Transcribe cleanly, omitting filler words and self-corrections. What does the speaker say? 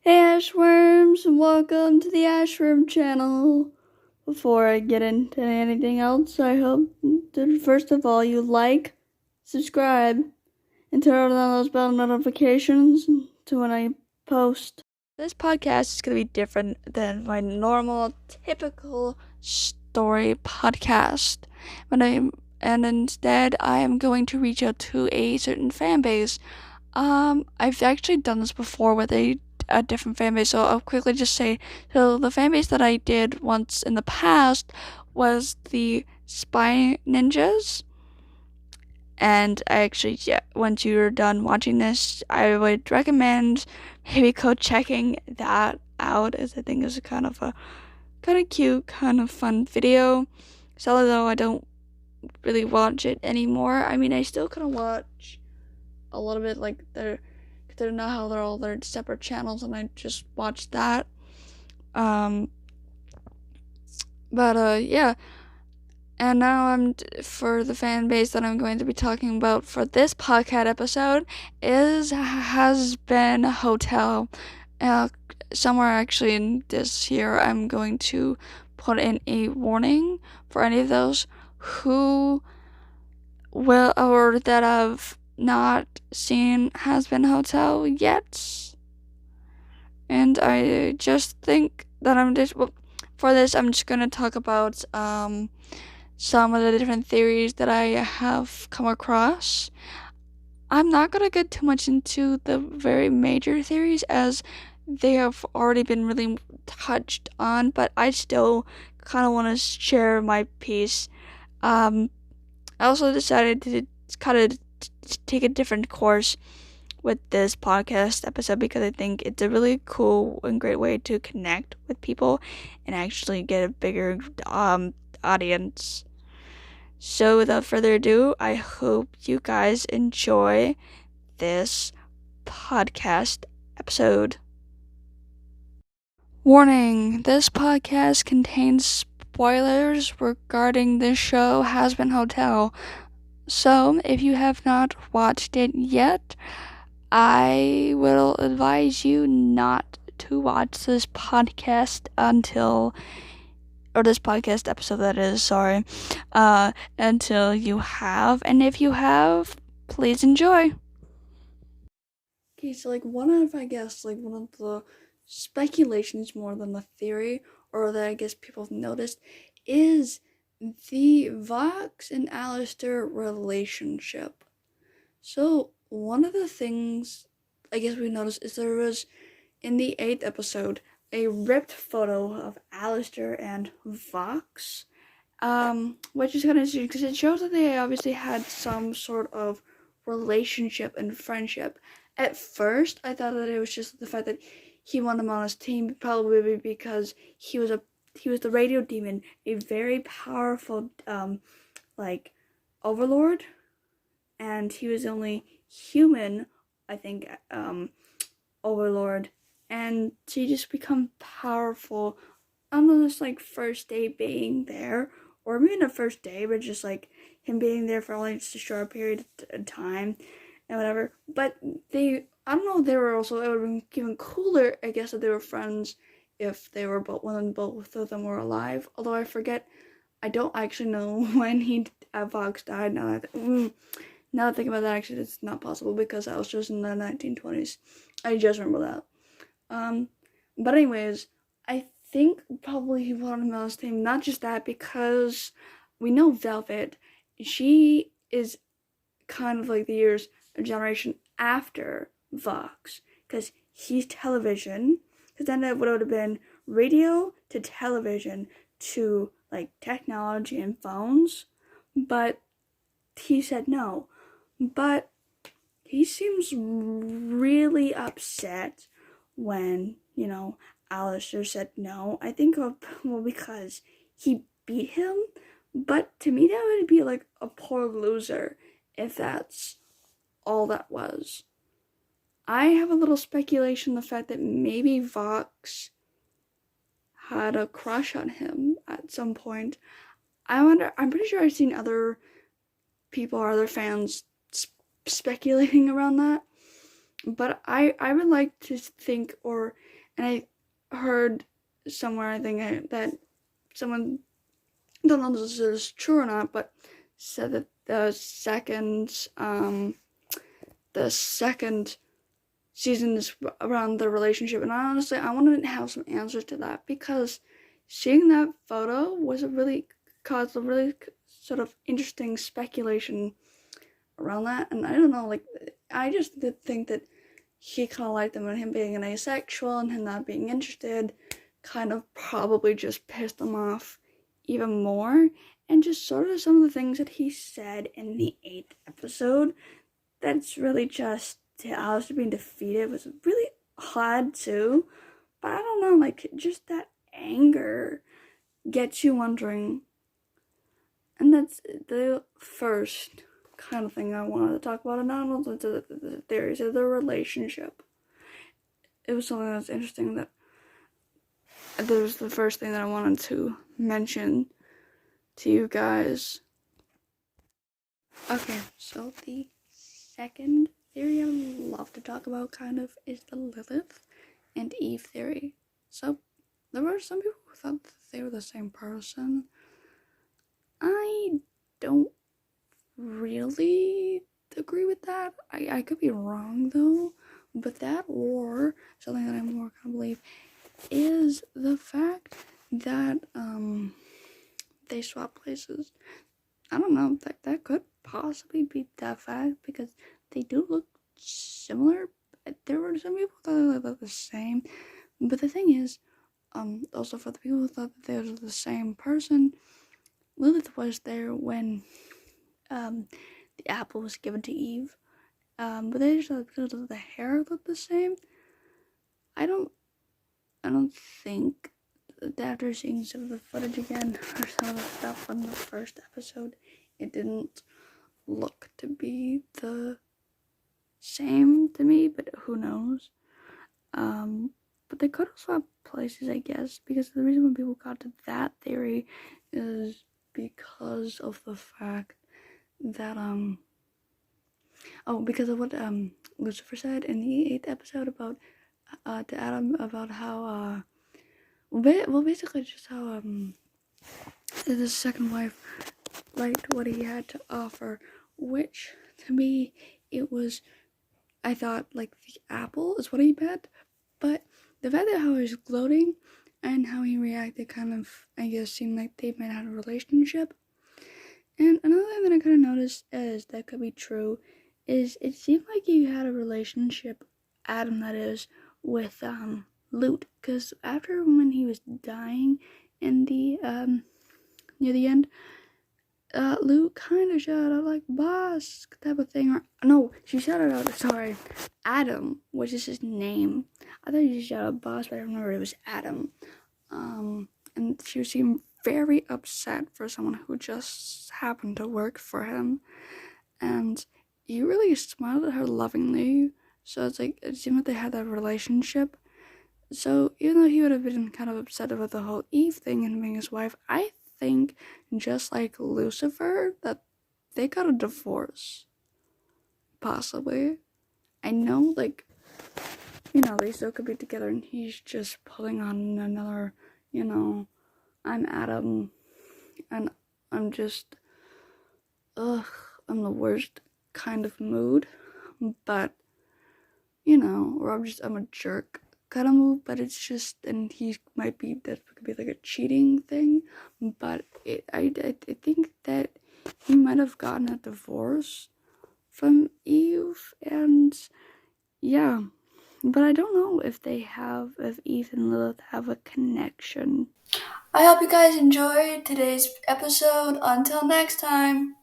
Hey Ashworms, and welcome to the Ashworm channel. Before I get into anything else, I hope that first of all you like, subscribe, and turn on those bell notifications to when I post. This podcast is going to be different than my normal, typical story podcast. And instead, I am going to reach out to a certain fan base. I've actually done this before with a different fan base, so I'll quickly just say, so the fan base that I did once in the past was the Spy Ninjas. And I actually, once you're done watching this, I would recommend maybe go checking that out, as I think it's kind of cute, kind of fun video. So although I don't really watch it anymore, I mean, I still kind of watch a little bit, like they're not how they're all their separate channels, and I just watch that. Yeah. And now for the fan base that I'm going to be talking about for this podcast episode is Hazben Hotel. Somewhere actually in this here, I'm going to put in a warning for any of those who will or that have not seen Hazben Hotel yet. And I just think that for this, I'm just gonna talk about some of the different theories that I have come across. I'm not gonna get too much into the very major theories, as they have already been really touched on, but I still kind of want to share my piece. I also decided to kind of take a different course with this podcast episode, because I think it's a really cool and great way to connect with people and actually get a bigger audience. So without further ado, I hope you guys enjoy this podcast episode. Warning, this podcast contains spoilers regarding the show Hazben Hotel. So if you have not watched it yet, I will advise you not to watch this podcast this podcast episode, that is, sorry, until you have, and if you have, please enjoy. Okay, so one of the speculations more than the theory, or that I guess people have noticed, is the Vox and Alistair relationship. So one of the things I guess we noticed is there was, in the 8th episode, a ripped photo of Alistair and Vox, which is kind of interesting because it shows that they obviously had some sort of relationship and friendship. At first, I thought that it was just the fact that he wanted him on his team, probably because he was the radio demon, a very powerful overlord, and he was the only human, I think, overlord, and she just become powerful on this first day being there, or maybe not first day, but just him being there for only just a short period of time and whatever. But I don't know, they were also, it would have been even cooler, I guess, if they were friends if they were both of them were alive. Although I don't actually know when Vox died. Now that I think about that, actually, it's not possible because that was just in the 1920s. I just remember that. But anyways, I think probably he wanted him on his team. Not just that, because we know Velvet, she is kind of like the generation after Vox, because he's television. Because then it would have been radio to television to technology and phones. But he said no. But he seems really upset when, Alistair said no. I think, because he beat him. But to me, that would be a poor loser if that's all that was. I have a little speculation, the fact that maybe Vox had a crush on him at some point. I'm pretty sure I've seen other people or other fans speculating around that. But I would like to think, and I heard somewhere, I think that someone, don't know if this is true or not, but said that the second season is around the relationship, and honestly I want to have some answers to that, because seeing that photo caused a really sort of interesting speculation around that. And I don't know, like, I just did think that he kind of liked them, and him being an asexual and him not being interested kind of probably just pissed him off even more. And just sort of some of the things that he said in the 8th episode, that's really just Alistair being defeated, was really odd too. But I don't know, like, just that anger gets you wondering. And that's the first kind of thing I wanted to talk about, and not only the theories of the relationship. It was something that's interesting, that was the first thing that I wanted to mention to you guys. Okay, so the second theory I would love to talk about kind of is the Lilith and Eve theory. So there were some people who thought that they were the same person. I don't really agree with that. I could be wrong though, but that, or something that I more kind of believe, is the fact that they swap places. I don't know, that could possibly be that fact, because they do look similar. There were some people that they look the same, but the thing is, also for the people who thought that they were the same person, Lilith was there when the apple was given to Eve, but they just thought because the hair looked the same. I don't think that after seeing some of the footage again, or some of the stuff from the first episode, it didn't look to be the same to me, but who knows. But they could have swapped places, I guess, because the reason when people got to that theory is because of the fact that because of what Lucifer said in the 8th episode about to Adam, about how basically just how his second wife liked what he had to offer, which to me, I thought like the apple is what he meant, but the fact that how he was gloating and how he reacted kind of, I guess, seemed like they might have a relationship. And another thing that I kind of noticed is that could be true is it seemed like he had a relationship, Adam that is, with Lute, because after when he was dying in the near the end, Lute kind of shouted out like boss type of thing, or no, she shouted out, sorry, Adam, which is his name. I thought she shouted out boss, but I remember it was Adam. And she seemed very upset for someone who just happened to work for him, and he really smiled at her lovingly. So it's like, it seemed like they had that relationship. So even though he would have been kind of upset about the whole Eve thing and being his wife, I think, just like Lucifer, that they got a divorce. Possibly. I know, like, they still could be together, and he's just pulling on another, I'm Adam, and I'm just, I'm the worst kind of mood, but, or I'm a jerk kind of mood, but it's just, and he might be, that could be like a cheating thing, but I think that he might have gotten a divorce from Eve, and yeah, but I don't know if Eve and Lilith have a connection. I hope you guys enjoyed today's episode. Until next time.